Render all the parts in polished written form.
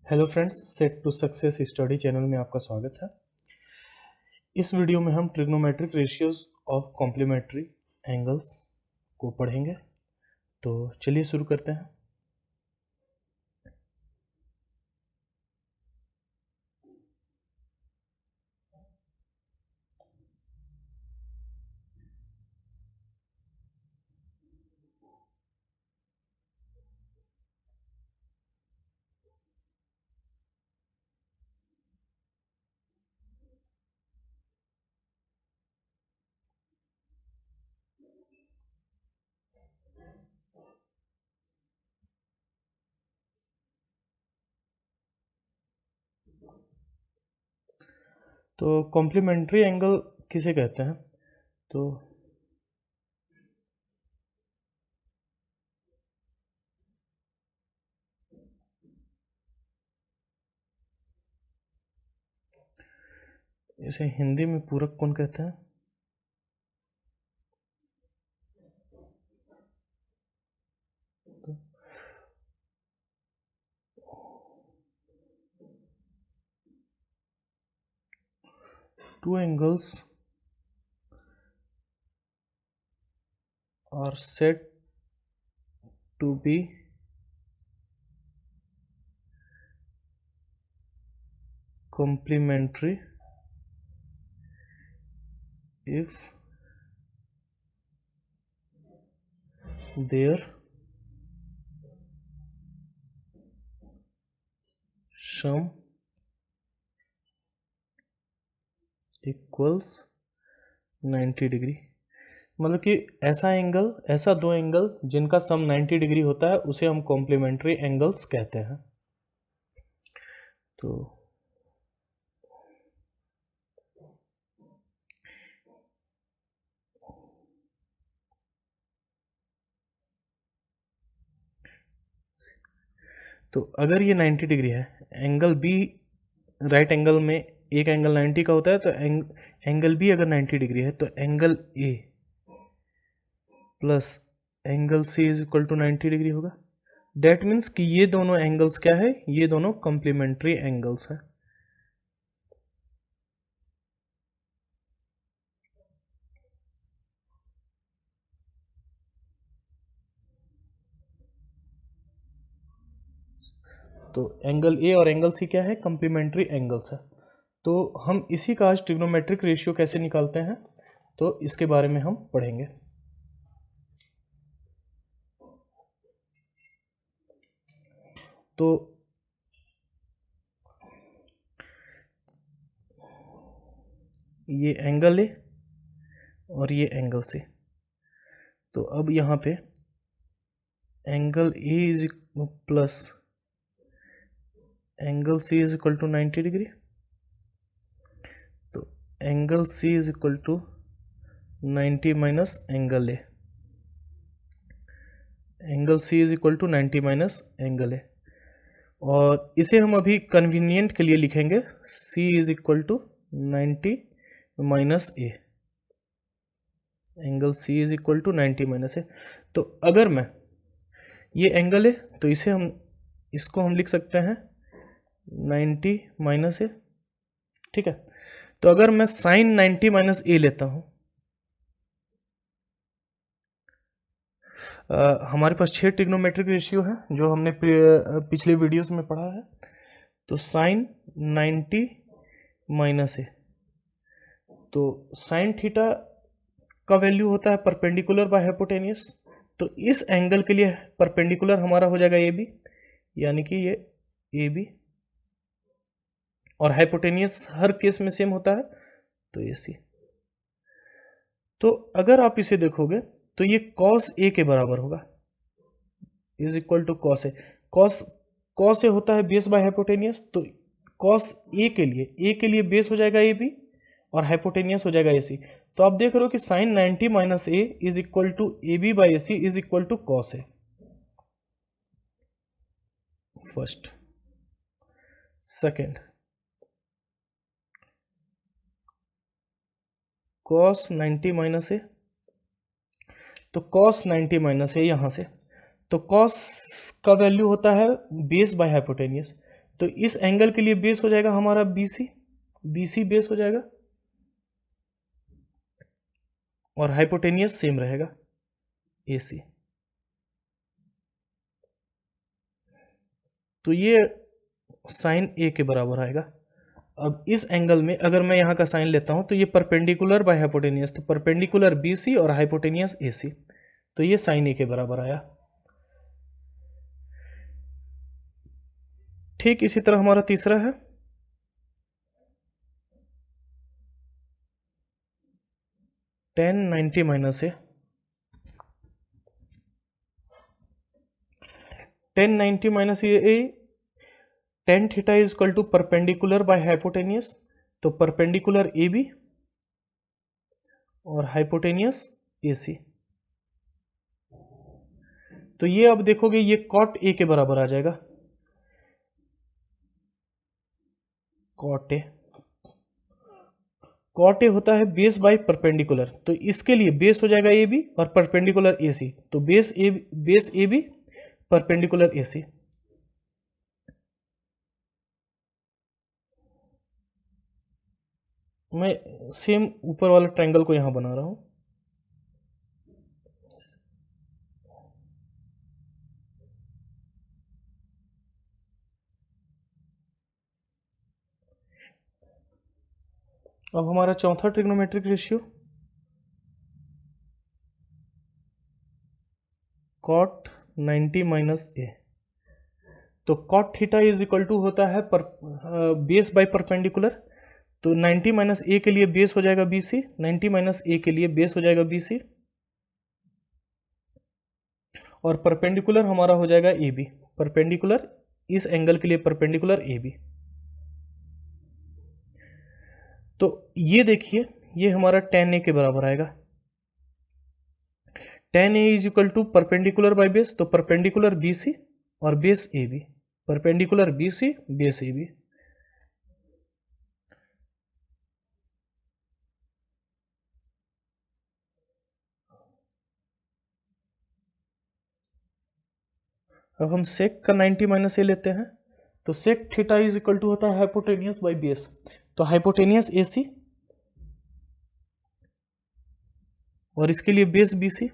Hello friends, set to success study channel में आपका स्वागत है। इस वीडियो में हम trigonometric ratios of complementary angles को पढ़ेंगे। तो चलिए शुरू करते हैं। तो कॉम्प्लीमेंट्री एंगल किसे कहते हैं? तो इसे हिंदी में पूरक कौन कहते हैं? तो two angles are said to be complementary if their sum equals 90 degree. मतलब कि ऐसा दो एंगल जिनका सम 90 डिग्री होता है उसे हम कॉम्प्लीमेंट्री एंगल्स कहते हैं। तो अगर ये 90 डिग्री है, एंगल बी राइट एंगल में एक एंगल 90 का होता है, तो एंगल बी अगर 90 डिग्री है तो angle A plus angle C is equal to 90 degree होगा। डेट मीन्स कि ये दोनों एंगल्स क्या है, ये दोनों कॉम्प्लीमेंट्री एंगल्स है। तो एंगल ए और एंगल सी क्या है, कॉम्प्लीमेंट्री एंगल्स है। तो हम इसी का आज ट्रिग्नोमेट्रिक रेशियो कैसे निकालते हैं, तो इसके बारे में हम पढ़ेंगे। तो ये एंगल ए और ये एंगल सी। तो अब यहाँ पे angle A is plus angle C is equal to 90 degree. तो angle C is equal to 90 minus angle A. Angle C is equal to 90 minus angle A, और इसे हम अभी कन्वीनियंट के लिए लिखेंगे C is equal to 90 minus A. Angle C is equal to 90 minus A. तो अगर मैं ये एंगल है तो इसको हम लिख सकते हैं 90 माइनस ए, ठीक है। तो अगर मैं साइन 90 माइनस ए लेता हूं, हमारे पास 6 ट्रिग्नोमेट्रिक रेशियो है जो हमने पिछले वीडियोस में पढ़ा है। तो साइन 90 माइनस ए, तो साइन थीटा का वैल्यू होता है परपेंडिकुलर बाय हाइपोटेनियस। तो इस एंगल के लिए परपेंडिकुलर हमारा हो जाएगा ए बी, यानी कि ये ए बी, और हाइपोटेनियस हर केस में सेम होता है, तो ये सी। तो अगर आप इसे देखोगे तो ये कॉस ए के बराबर होगा, is equal to cos A. Cos A होता है बेस बाय हाइपोटेनियस, तो कॉस ए के लिए बेस हो जाएगा ए बी और हाइपोटेनियस हो जाएगा ए सी। तो आप देख रहे हो कि sine 90 minus A is equal to A B by A C is equal to cos A. First, second, cos 90 minus A, तो कॉस 90 माइनस ए यहां से, तो कॉस का वैल्यू होता है बेस बाय हाइपोटेनियस। तो इस एंगल के लिए बेस हो जाएगा हमारा BC, BC बेस हो जाएगा, और हाइपोटेनियस सेम रहेगा AC। तो ये साइन A के बराबर आएगा। अब इस एंगल में अगर मैं यहाँ का साइन लेता हूँ तो ये परपेंडिकुलर बाय हाइपोटेनियस, तो परपेंडिकुलर BC और हाइपोटेनियस AC, तो ये साइन A के बराबर आया। ठीक इसी तरह हमारा तीसरा है, tan 90 minus A। tan 90 minus A, tan theta is equal to perpendicular by hypotenuse, तो परपेंडिकुलर AB और हाइपोटेनियस AC। तो ये अब देखोगे ये cot A के बराबर आ जाएगा, cot A। cot A होता है बेस बाय परपेंडिकुलर, तो इसके लिए बेस हो जाएगा AB और परपेंडिकुलर AC, तो बेस AB परपेंडिकुलर AC। मैं सेम ऊपर वाला ट्रायंगल को यहां बना रहा हूं। अब हमारा चौथा trigonometric ratio cot 90 minus A। तो cot theta is equal to होता है बेस बाय परपेंडिकुलर, तो 90 माइनस A के लिए बेस हो जाएगा BC, 90 माइनस A के लिए बेस हो जाएगा BC, और परपेंडिकुलर हमारा हो जाएगा AB, परपेंडिकुलर इस एंगल के लिए परपेंडिकुलर AB। तो ये देखिए ये हमारा tan A के बराबर आएगा, tan A is equal to perpendicular by base, तो परपेंडिकुलर BC और base AB, perpendicular BC base AB। अब हम सेक का 90 माइनस A लेते हैं, तो sec theta is equal to होता है हाइपोटेनियस बाय बेस, तो हाइपोटेनियस AC और इसके लिए बेस BC,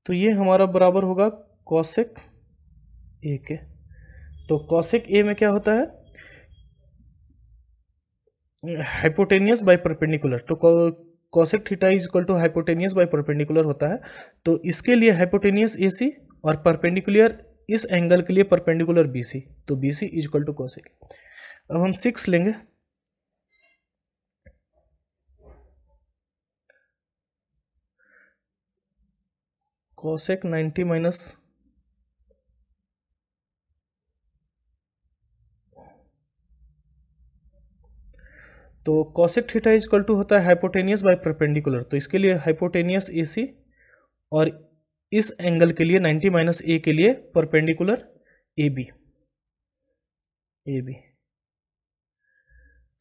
तो ये हमारा बराबर होगा कॉसेक A के। तो कॉसेक A में क्या होता है, हाइपोटेनियस बाय परपेंडिकुलर, तो cosec theta is equal to hypotenuse by perpendicular होता है, तो इसके लिए हाइपोटेनियस AC और परपेंडिकुलर इस एंगल के लिए परपेंडिकुलर BC, तो BC is equal to cosec. अब हम 6 लेंगे, कॉसेक 90 माइनस तो cosec theta is equal to होता है हाइपोटेनियस बाय परपेंडिकुलर, तो इसके लिए हाइपोटेनियस AC और इस एंगल के लिए 90 माइनस A के लिए परपेंडिकुलर AB,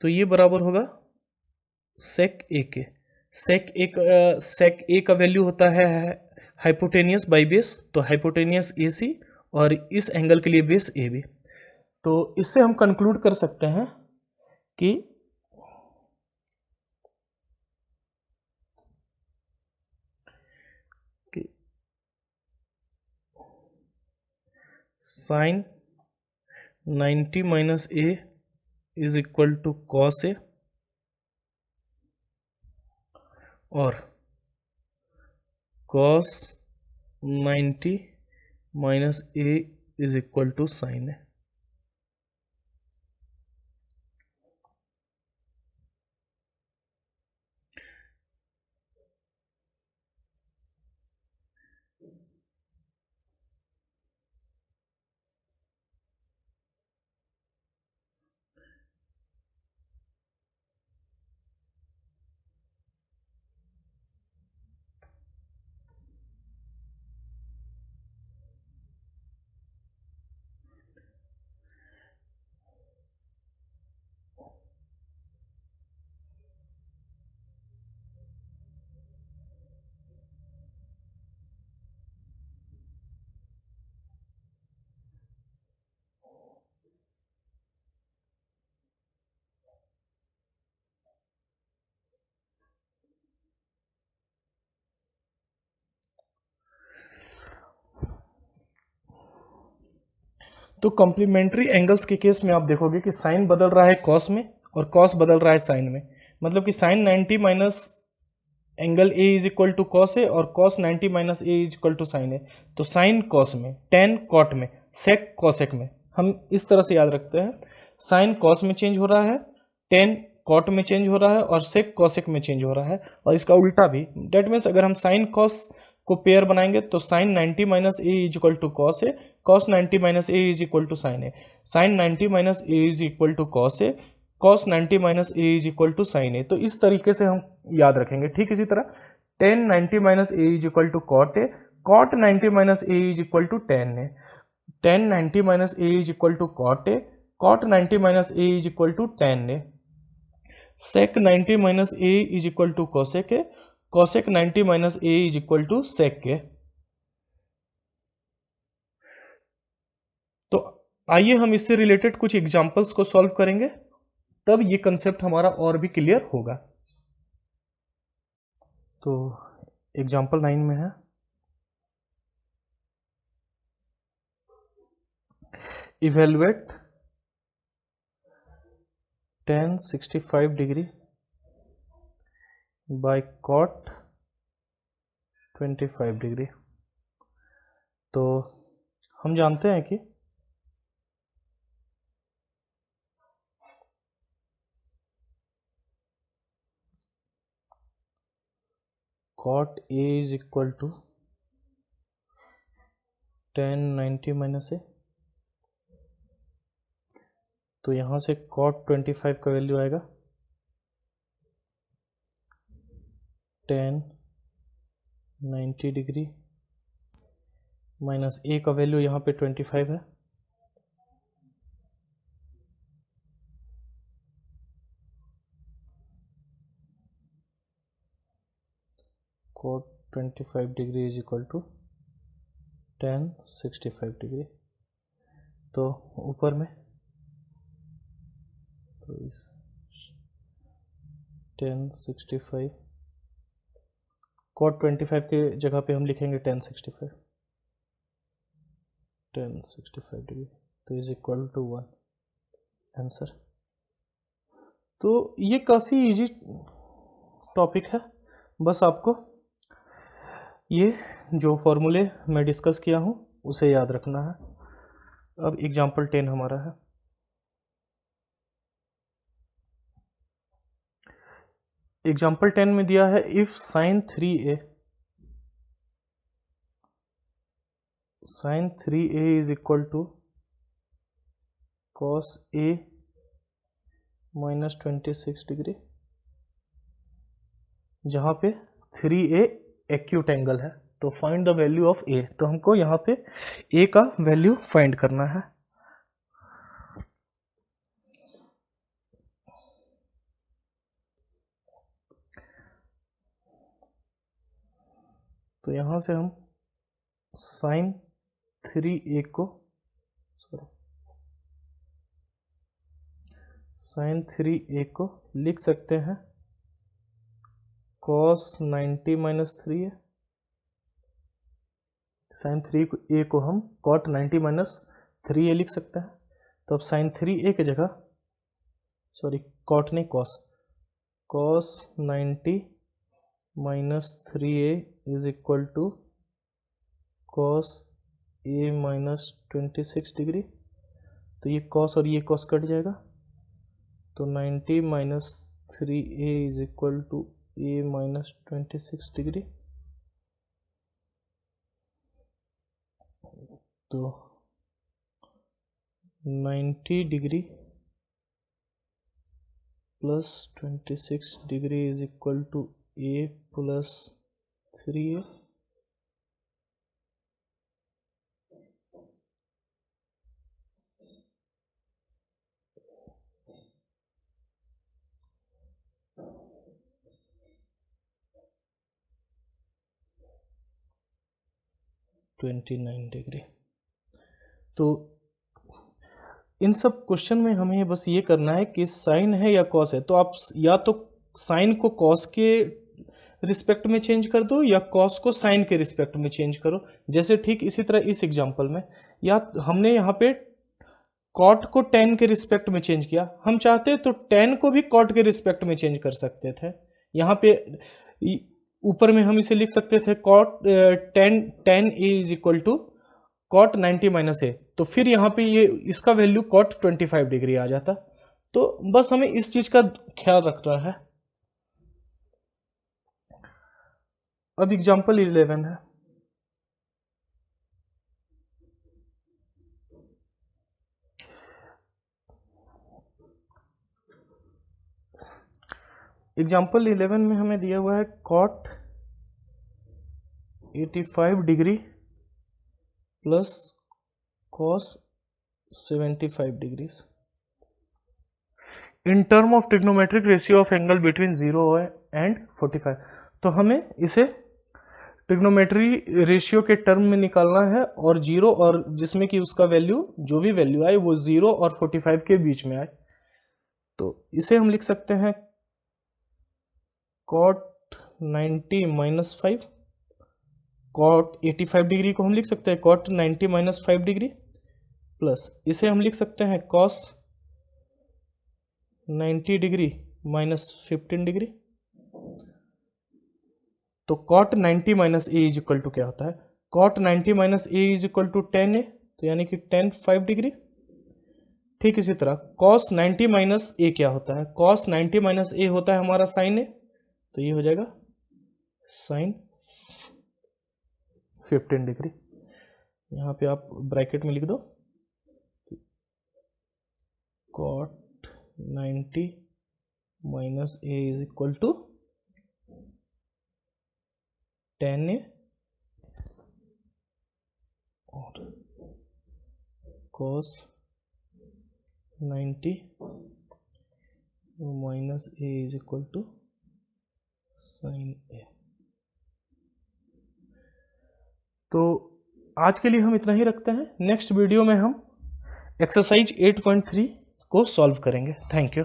तो ये बराबर होगा सेक A के। सेक A का वैल्यू होता है हाइपोटेनियस बाय बेस, तो हाइपोटेनियस AC और इस एंगल के लिए बेस AB। तो इससे हम कंक्लूड कर सकते हैं कि sine 90 minus A is equal to cos A और cos 90 minus A is equal to sine A। तो कॉम्प्लीमेंट्री एंगल्स के केस में आप देखोगे कि साइन बदल रहा है कॉस में और कॉस बदल रहा है साइन में, मतलब कि sine 90 minus angle A is equal to cos A और cos 90 minus A is equal to sine A. तो साइन कॉस में, टेन कॉट में, सेक कॉसेक में, हम इस तरह से याद रखते हैं। साइन कॉस में चेंज हो रहा है, टेन कॉट में चेंज हो रहा है और सेक कॉसेक में चेंज हो रहा है, और इसका उल्टा भी। डेट मीन्स अगर हम साइन कॉस को पेयर बनाएंगे तो sine 90 minus A is equal to cos A, cos 90 minus A is equal to sine A, sine 90 minus A is equal to cos A, cos 90 minus A is equal to sine A. तो इस तरीके से हम याद रखेंगे। ठीक इसी तरह tan 90 minus A is equal to cot A, cot 90 minus A is equal to tan A, tan 90 minus A is equal to cot A, cot 90 minus A is equal to tan A, sec 90 minus A is equal to cosec A, cosec 90 minus A is equal to sec A. तो आइए हम इससे related कुछ examples को solve करेंगे, तब ये concept हमारा और भी क्लियर होगा। तो एग्जांपल 9 में है, evaluate tan 65 degree by cot 25 degree. तो हम जानते हैं कि cot A is equal to tan 90 minus A. तो यहां से cot 25 का वैल्यू आएगा tan 90 डिग्री माइनस ए का वैल्यू यहाँ पे 25 है, cot 25 degree is equal to tan 65 degree. तो ऊपर में तो इस tan 65 cot 25 के जगह पे हम लिखेंगे tan 65 डिग्री, तो इज इक्वल टू 1 आंसर। तो ये काफ़ी इजी टॉपिक है, बस आपको ये जो फॉर्मूले मैं डिस्कस किया हूँ उसे याद रखना है। अब एग्जाम्पल 10 हमारा है, एग्जाम्पल 10 में दिया है if sine 3a is equal to cos a minus 26 degree, जहां पे 3a एक्यूट एंगल है। तो find the value of a, तो हमको यहाँ पे a का वैल्यू फाइंड करना है। तो यहां से हम साइन 3a को लिख सकते हैं cos 90 minus 3a, sign 3a को हम cot 90 माइनस 3a लिख सकते हैं। तो अब साइन 3a की जगह cot नहीं cos 90 minus 3a is equal to cos a minus 26 degree. तो ये cos और ये cos कट जाएगा, तो 90 minus 3a is equal to a minus 26 degree. तो 90 degree plus 26 degree is equal to a plus 3a। Degree. तो इन सब क्वेश्चन में हमें बस ये करना है कि साइन है या कॉस है, तो आप या तो साइन को कॉस के रिस्पेक्ट में चेंज कर दो या कॉस को साइन के रिस्पेक्ट में चेंज करो। जैसे ठीक इसी तरह इस एग्जांपल में या हमने यहाँ पे कॉट को टेन के रिस्पेक्ट में चेंज किया, हम चाहते तो टेन को भी कॉट के रिस्पेक्ट में चेंज कर सकते थे। यहाँ पे ऊपर में हम इसे लिख सकते थे cot tan A is equal to cot 90 minus A, तो फिर यहाँ पे ये इसका वैल्यू कॉट 25 डिग्री आ जाता। तो बस हमें इस चीज का ख्याल रखना है। अब एग्जांपल 11 है। एग्जाम्पल 11 में हमें दिया हुआ है cot 85 degree plus cos 75 degrees in term of trigonometric ratio of angle between 0 and 45। तो हमें इसे ट्रिग्नोमेट्री रेशियो के टर्म में निकालना है, और 0 और जिसमें कि उसका वैल्यू जो भी वैल्यू आए वो 0 और 45 के बीच में आए। तो इसे हम लिख सकते हैं cot 90 माइनस 5, cot 85 डिग्री को हम लिख सकते हैं cot 90 माइनस 5 डिग्री, प्लस इसे हम लिख सकते हैं cos 90 डिग्री माइनस 15 डिग्री। तो cot 90 minus A is equal to क्या होता है, cot 90 minus A is equal to 10 ए, तो यानी कि 10 5 डिग्री। ठीक इसी तरह cos 90 माइनस ए क्या होता है, cos 90 माइनस ए होता है हमारा sin ए, तो ये हो जाएगा sin 15 डिग्री। यहाँ पे आप ब्रैकेट में लिख दो cot 90 minus A is equal to 10a और cos 90 minus A is equal to sin a। तो आज के लिए हम इतना ही रखते हैं। नेक्स्ट वीडियो में हम एक्सरसाइज 8.3 को सॉल्व करेंगे। Thank you.